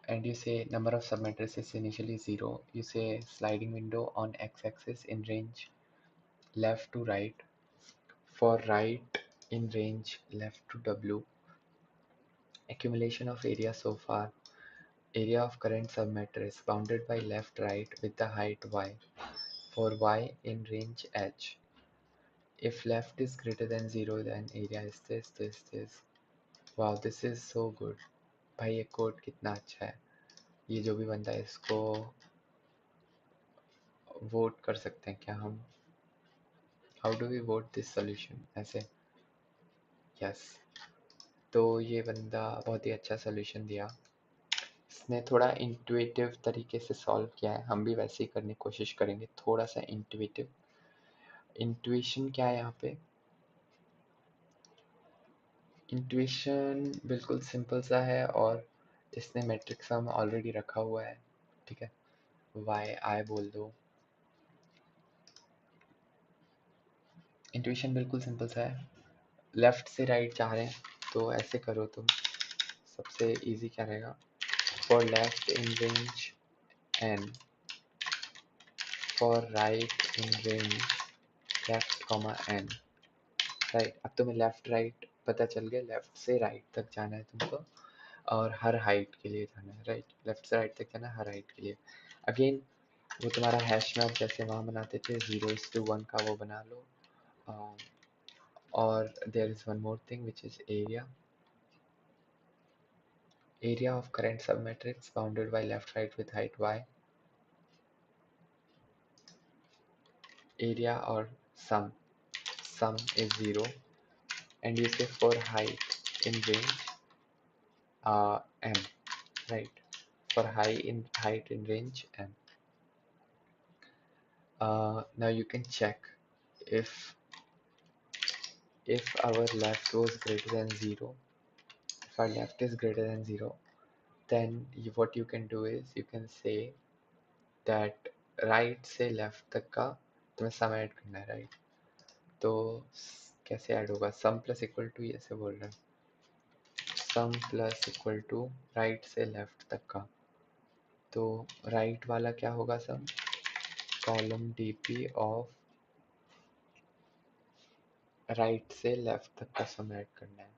And you say number of submatrices initially 0. You say sliding window on x-axis in range left to right. For right in range left to W. Accumulation of area so far. Area of current submatrix bounded by left right with the height y. For y in range h. If left is greater than 0 then area is this. Wow, this is so good. भाई ये code कितना अच्छा है। ये जो भी बंदा है इसको वोट कर सकते हैं क्या हम, how do we vote this solution, ऐसे, यस। तो ये बंदा बहुत ही अच्छा सॉल्यूशन दिया। इसने थोड़ा इंट्यूटिव तरीके से सॉल्व किया है, हम भी वैसे ही करने की कोशिश करेंगे, थोड़ा सा इंट्यूटिव। इंट्यूशन क्या है यहाँ पे, इंट्यूशन बिल्कुल सिंपल सा है और इसने मैट्रिक्स सम ऑलरेडी रखा हुआ है, ठीक है। वाई आई बोल दो। इंट्यूशन बिल्कुल सिंपल सा है, लेफ्ट से राइट जा रहे हैं तो ऐसे करो तुम, सबसे इजी क्या रहेगा, for left in range N, for right in range left comma N, right. अब तुम्हें लेफ्ट राइट पता चल गया, लेफ्ट से राइट तक जाना है तुमको और हर हाइट के लिए जाना है, राइट। लेफ्ट से राइट तक जाना है हर हाइट के लिए। अगेन वो तुम्हारा हैश मैप जैसे वहाँ बनाते थे 0:1 का वो बना लो। और there is one more thing which is area of current submatrix bounded by left right with height y, area or sum is 0, and you say for height in range m, right, for height in range m. Now you can check if our left was greater than 0, if our left is greater than 0, then what you can do is you can say that right से left तक का तुम्हें sum add करना है, right? तो कैसे add होगा, सम plus equal to, ऐसे बोल रहे हैं, sum plus equal to right से लेफ्ट तक का। तो राइट वाला क्या होगा sum, column DP of right से लेफ्ट तक का सम ऐड करना है।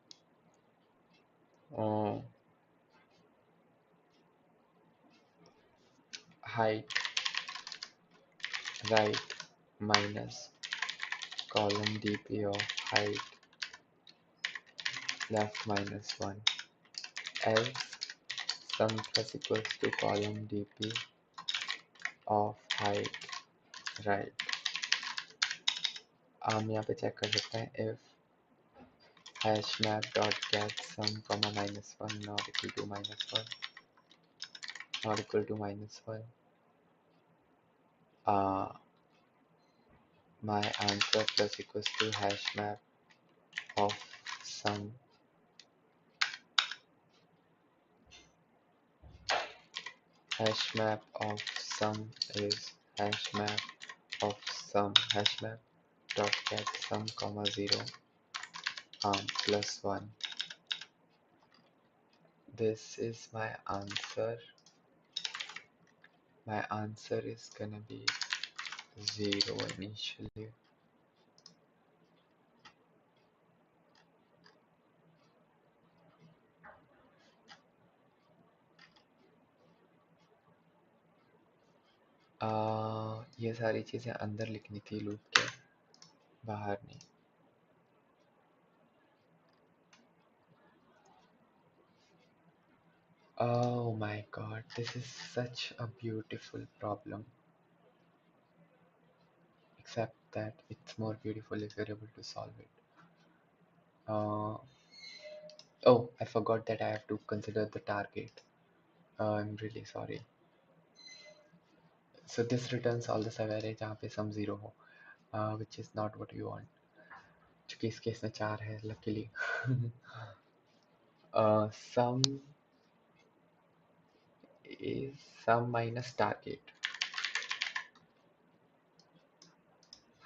Height right minus column DP of height left minus 1 as sum plus equals to column DP of height right. हम यहाँ पे चेक कर सकते हैं if hash map dot get sum comma -1 not equal to -1 not equal to -1, my answer plus equals to hash map of sum hash map of sum is hash map of sum hash map dot get sum comma 0 plus 1. This is my answer. My answer is gonna be 0 initially. ये सारी चीज़ें अंदर लिखनी थी loop के, बाहर नहीं। Oh my god, this is such a beautiful problem. Except that it's more beautiful if you're able to solve it. Oh, I forgot that I have to consider the target. I'm really sorry. So this returns all the subarray जहाँ पे sum 0 हो, which is not what we want. चूँकि इस case में 4 है luckily. Sum is sum minus target.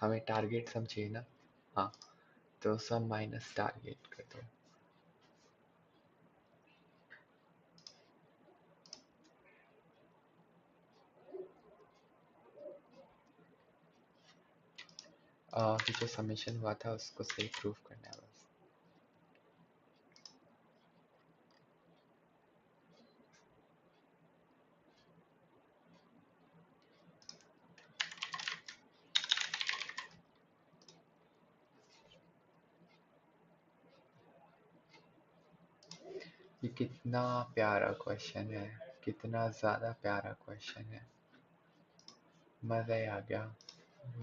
हमें target सम चाहिए ना, हाँ, तो सम माइनस टारगेट कर दो। कि जो समेशन हुआ था उसको सही प्रूफ करना है बस। ये कितना प्यारा क्वेश्चन है, कितना ज़्यादा प्यारा क्वेश्चन है, मज़ा ही आ गया,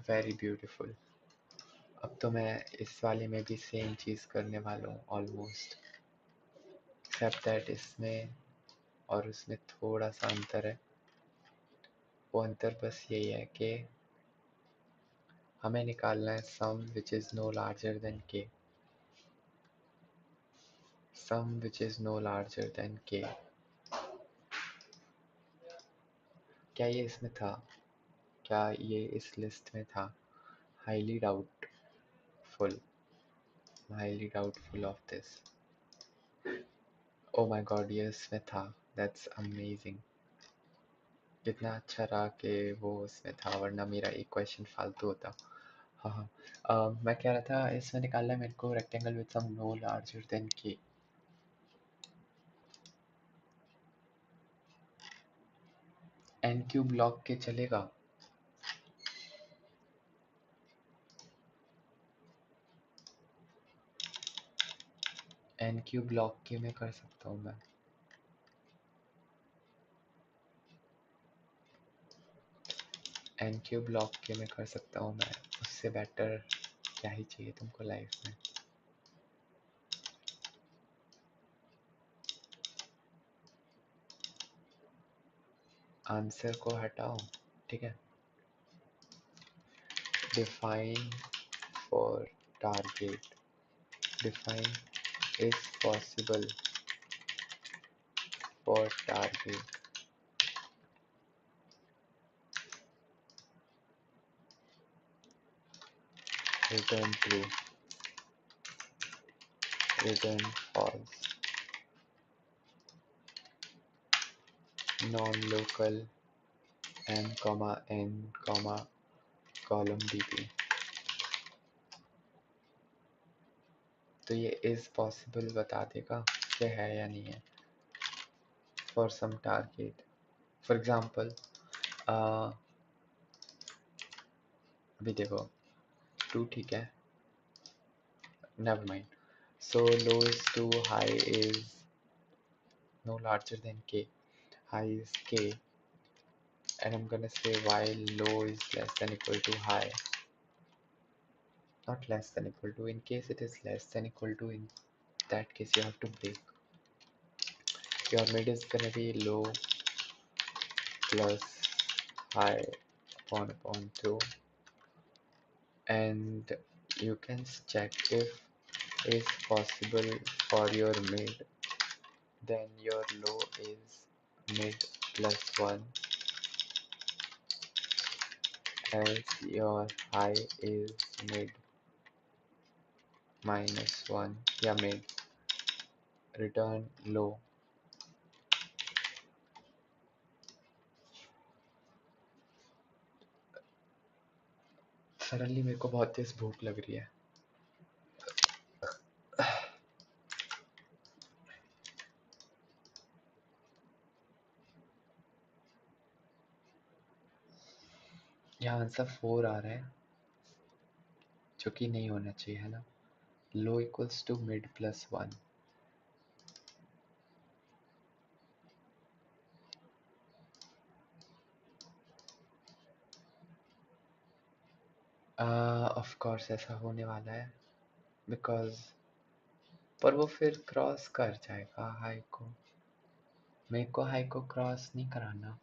वेरी ब्यूटीफुल। अब तो मैं इस वाले में भी सेम चीज़ करने वाला हूँ ऑलमोस्ट, एक्सेप्ट दैट इसमें और उसमें थोड़ा सा अंतर है। वो अंतर बस यही है कि हमें निकालना है sum which is no larger than k, sum which is no larger than k. क्या ये इसमें था, क्या ये इस लिस्ट में था? Highly doubtful. highly doubtful of this. Oh my god, ये उसमें था. That's amazing. कितना अच्छा रहा कि वो उसमें था, वरना मेरा एक क्वेश्चन फालतू होता. हाँ हाँ. मैं कह रहा था इसमें निकालना है मेरे को rectangle with sum no larger than K. N cube log K चलेगा? एन क्यूब लॉग के में कर सकता हूँ मैं. एन क्यूब लॉग के में कर सकता हूँ मैं. उससे बेटर क्या ही चाहिए तुमको लाइफ में. आंसर को हटाओ. ठीक है. Define for target. Define is possible for target. Return true. Return false. Non local m comma n comma column dt. तो ये इज पॉसिबल बता देगा कि है या नहीं है for sum target. For example अभी देखो 2 ठीक है. Never mind. So lowest to high is no larger than k. High is k, and I'm gonna say while low is less than equal to high. Not less than equal to. In case it is less than equal to, in that case you have to break. Your mid is gonna be low plus high upon 2, and you can check if is possible for your mid, then your low is mid plus 1, else your high is mid minus 1 या mid. Return low. Suddenly मेरे को बहुत तेज भूख लग रही है. यहाँ answer 4 आ रहा है, जो कि नहीं होना चाहिए है ना. Low equals to mid plus 1. Of course ऐसा होने वाला है, बिकॉज पर वो फिर क्रॉस कर जाएगा हाई को. मेरे को हाई को क्रॉस नहीं कराना.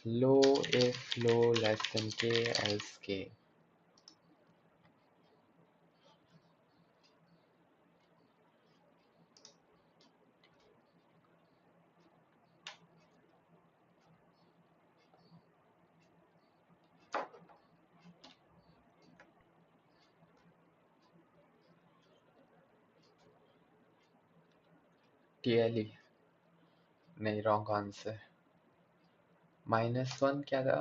लो if low less than k, else k. TLE नहीं, रॉन्ग आंसर. -1 क्या था?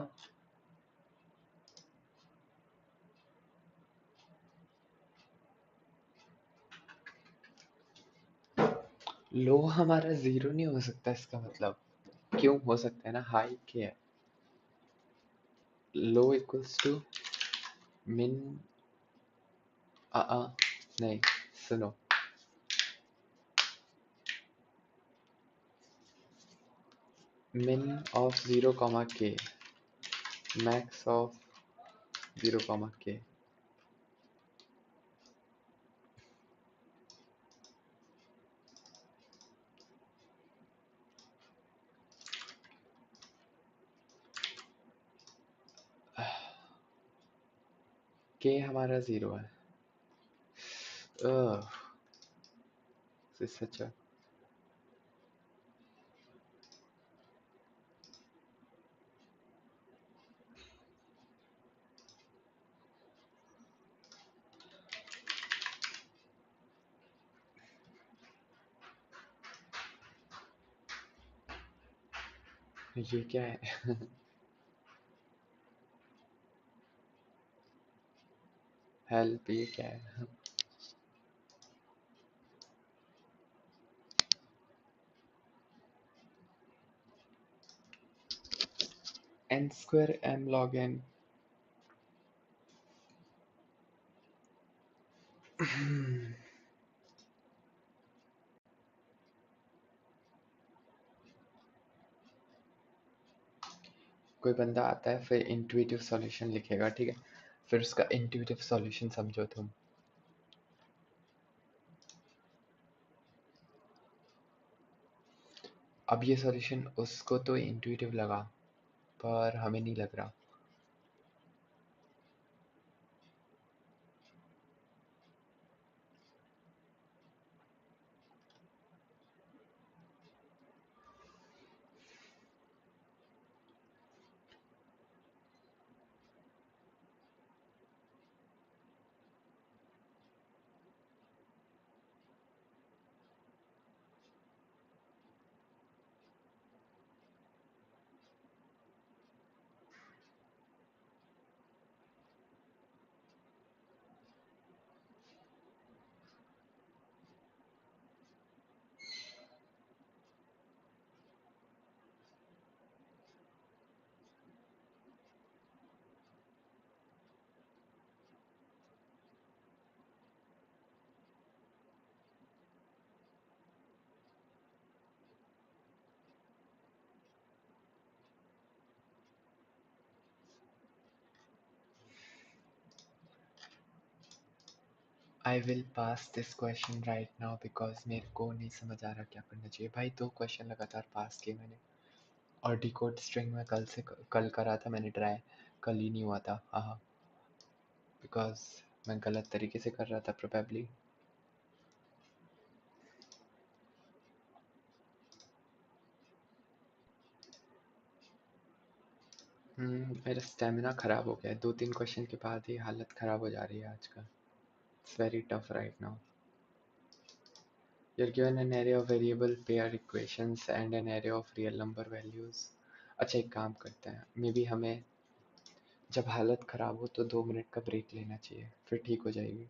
लो हमारा 0 नहीं हो सकता, इसका मतलब. क्यों हो सकता है ना, हाई के है. लो इक्वल्स टू मिन. नहीं, सुनो. min of 0 comma k, max of 0 comma k. के हमारा 0 है। This is such a ये क्या है? हेल्प, ये क्या है? n square m log n। कोई बंदा आता है फिर इंट्यूटिव सॉल्यूशन लिखेगा, ठीक है, फिर उसका इंट्यूटिव सॉल्यूशन समझो तुम। अब ये सॉल्यूशन उसको तो इंट्यूटिव लगा पर हमें नहीं लग रहा। I will pass this question right now because मेरे को नहीं समझ आ रहा क्या करना चाहिए। भाई 2 क्वेश्चन लगातार पास किए मैंने, और डिकोड स्ट्रिंग में कल करा था मैंने ट्राई, कल ही नहीं हुआ था। हाँ, बिकॉज मैं गलत तरीके से कर रहा था प्रोबेबली। मेरा स्टेमिना खराब हो गया है, 2-3 क्वेश्चन के बाद ही हालत खराब हो जा रही है आजकल। It's very tough right now. You're given an array of variable pair equations and an array of real number values। अच्छा एक काम करते हैं, मे बी हमें जब हालत ख़राब हो तो 2 मिनट का ब्रेक लेना चाहिए, फिर ठीक हो जाएगी।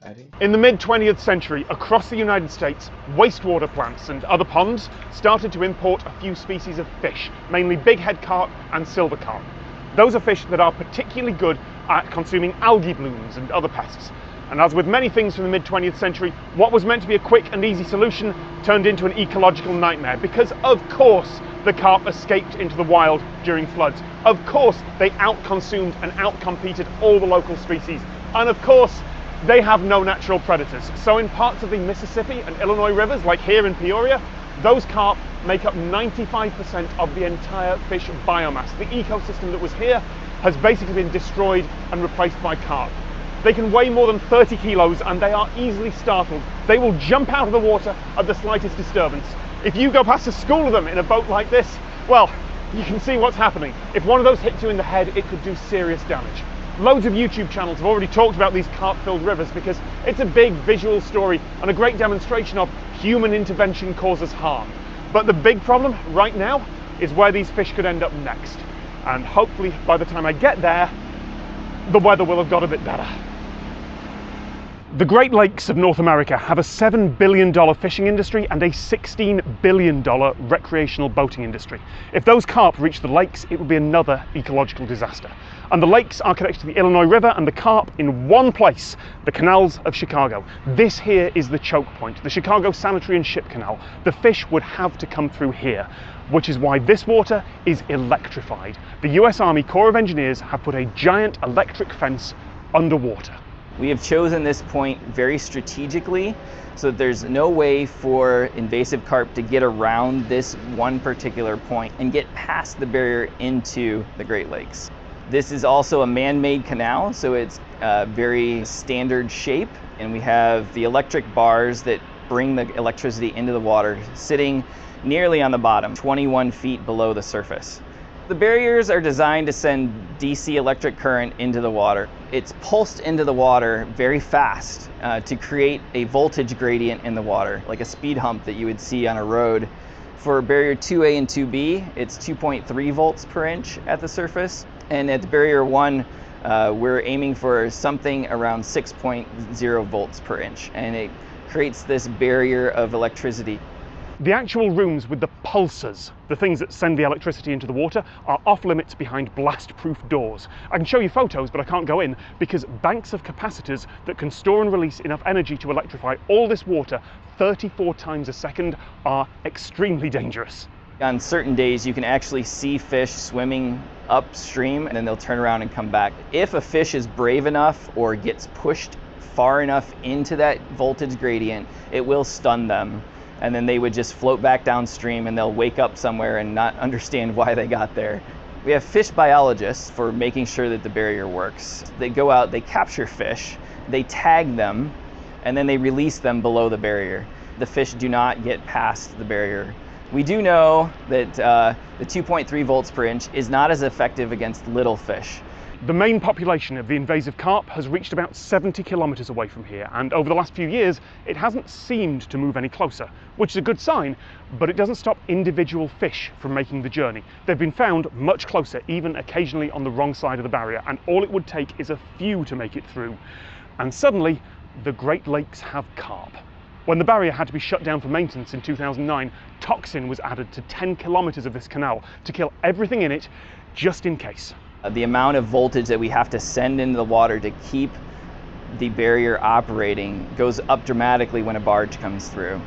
अरे In the mid-20th century, across the United States, wastewater plants and other ponds started to import a few species of fish, mainly bighead carp and silver carp. Those are fish that are particularly good at consuming algae blooms and other pests. And as with many things from the mid-20th century, what was meant to be a quick and easy solution turned into an ecological nightmare because, of course, the carp escaped into the wild during floods. Of course, they out-consumed and out-competed all the local species. And of course, they have no natural predators. So in parts of the Mississippi and Illinois rivers, like here in Peoria, those carp make up 95% of the entire fish biomass. The ecosystem that was here has basically been destroyed and replaced by carp. They can weigh more than 30 kilos and they are easily startled. They will jump out of the water at the slightest disturbance. If you go past a school of them in a boat like this, well, you can see what's happening. If one of those hits you in the head, it could do serious damage. Loads of YouTube channels have already talked about these carp-filled rivers because it's a big visual story and a great demonstration of human intervention causes harm. But the big problem right now is where these fish could end up next. And hopefully by the time I get there, the weather will have got a bit better. The Great Lakes of North America have a $7 billion fishing industry and a $16 billion recreational boating industry. If those carp reach the lakes, it would be another ecological disaster. And the lakes are connected to the Illinois River and the carp in one place, the canals of Chicago. This here is the choke point, the Chicago Sanitary and Ship Canal. The fish would have to come through here. which is why this water is electrified. The US Army Corps of Engineers have put a giant electric fence underwater. We have chosen this point very strategically so that there's no way for invasive carp to get around this one particular point and get past the barrier into the Great Lakes. This is also a man-made canal, so it's very standard shape, and we have the electric bars that bring the electricity into the water sitting nearly on the bottom, 21 feet below the surface. The barriers are designed to send DC electric current into the water. It's pulsed into the water very fast to create a voltage gradient in the water, like a speed hump that you would see on a road. For barrier 2A and 2B, it's 2.3 volts per inch at the surface. And at barrier 1, we're aiming for something around 6.0 volts per inch. And it creates this barrier of electricity. The actual rooms with the pulsers, the things that send the electricity into the water, are off limits behind blast-proof doors. I can show you photos, but I can't go in because banks of capacitors that can store and release enough energy to electrify all this water 34 times a second are extremely dangerous. On certain days, you can actually see fish swimming upstream and then they'll turn around and come back. If a fish is brave enough or gets pushed far enough into that voltage gradient, it will stun them. And then they would just float back downstream and they'll wake up somewhere and not understand why they got there. We have fish biologists for making sure that the barrier works. They go out, they capture fish, they tag them, and then they release them below the barrier. The fish do not get past the barrier. We do know that the 2.3 volts per inch is not as effective against little fish. The main population of the invasive carp has reached about 70 kilometers away from here, and over the last few years it hasn't seemed to move any closer, which is a good sign, but it doesn't stop individual fish from making the journey. They've been found much closer, even occasionally on the wrong side of the barrier, and all it would take is a few to make it through. And suddenly, the Great Lakes have carp. When the barrier had to be shut down for maintenance in 2009, toxin was added to 10 kilometers of this canal to kill everything in it, just in case. The amount of voltage that we have to send into the water to keep the barrier operating goes up dramatically when a barge comes through.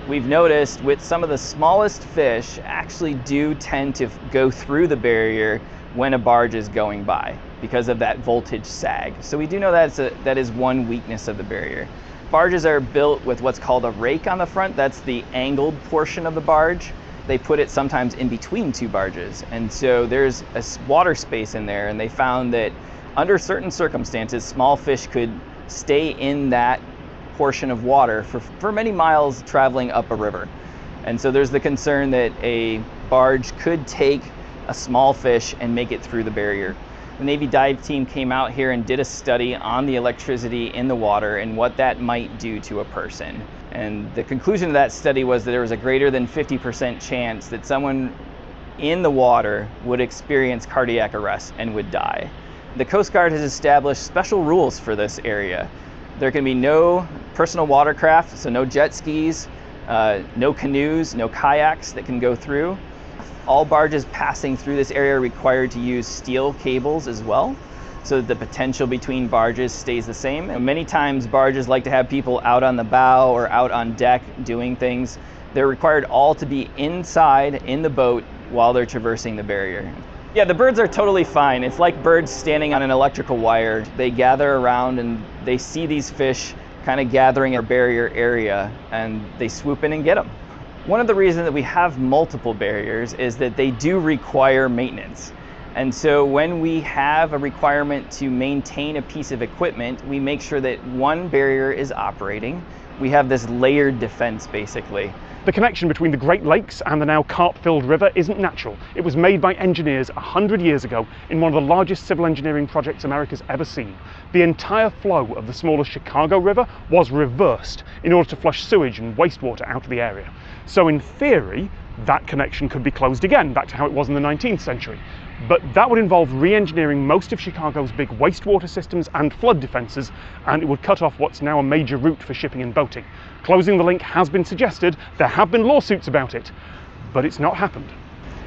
We've noticed with some of the smallest fish actually do tend to go through the barrier when a barge is going by because of that voltage sag. So we do know that is one weakness of the barrier. Barges are built with what's called a rake on the front. That's the angled portion of the barge. They put it sometimes in between two barges, and so there's a water space in there, and they found that under certain circumstances small fish could stay in that portion of water for many miles traveling up a river. And so there's the concern that a barge could take a small fish and make it through the barrier. The Navy dive team came out here and did a study on the electricity in the water and what that might do to a person. And the conclusion of that study was that there was a greater than 50% chance that someone in the water would experience cardiac arrest and would die. The Coast Guard has established special rules for this area. There can be no personal watercraft, so no jet skis, no canoes, no kayaks that can go through. All barges passing through this area are required to use steel cables as well, so that the potential between barges stays the same. And many times barges like to have people out on the bow or out on deck doing things. They're required all to be inside in the boat while they're traversing the barrier. Yeah, the birds are totally fine. It's like birds standing on an electrical wire. They gather around and they see these fish kind of gathering in a barrier area and they swoop in and get them. One of the reasons that we have multiple barriers is that they do require maintenance. And so when we have a requirement to maintain a piece of equipment, we make sure that one barrier is operating. We have this layered defense, basically. The connection between the Great Lakes and the now carp-filled river isn't natural. It was made by engineers 100 years ago in one of the largest civil engineering projects America's ever seen. The entire flow of the smaller Chicago River was reversed in order to flush sewage and wastewater out of the area. So in theory, that connection could be closed again, back to how it was in the 19th century. But that would involve re-engineering most of Chicago's big wastewater systems and flood defences, and it would cut off what's now a major route for shipping and boating. Closing the link has been suggested, there have been lawsuits about it, but it's not happened.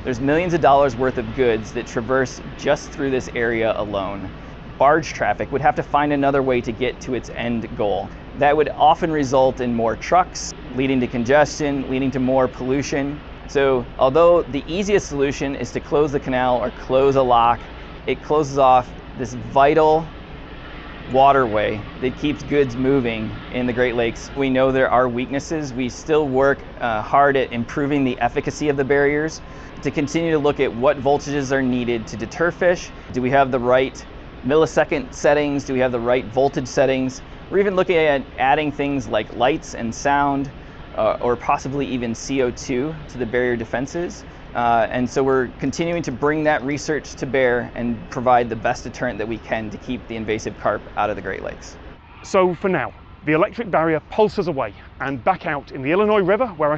There's millions of dollars worth of goods that traverse just through this area alone. Barge traffic would have to find another way to get to its end goal. That would often result in more trucks, leading to congestion, leading to more pollution. So although the easiest solution is to close the canal or close a lock, it closes off this vital waterway that keeps goods moving in the Great Lakes. We know there are weaknesses. We still work hard at improving the efficacy of the barriers to continue to look at what voltages are needed to deter fish. Do we have the right millisecond settings? Do we have the right voltage settings? We're even looking at adding things like lights and sound, or possibly even CO2 to the barrier defenses. And so we're continuing to bring that research to bear and provide the best deterrent that we can to keep the invasive carp out of the Great Lakes. So for now, the electric barrier pulses away and back out in the Illinois River, where I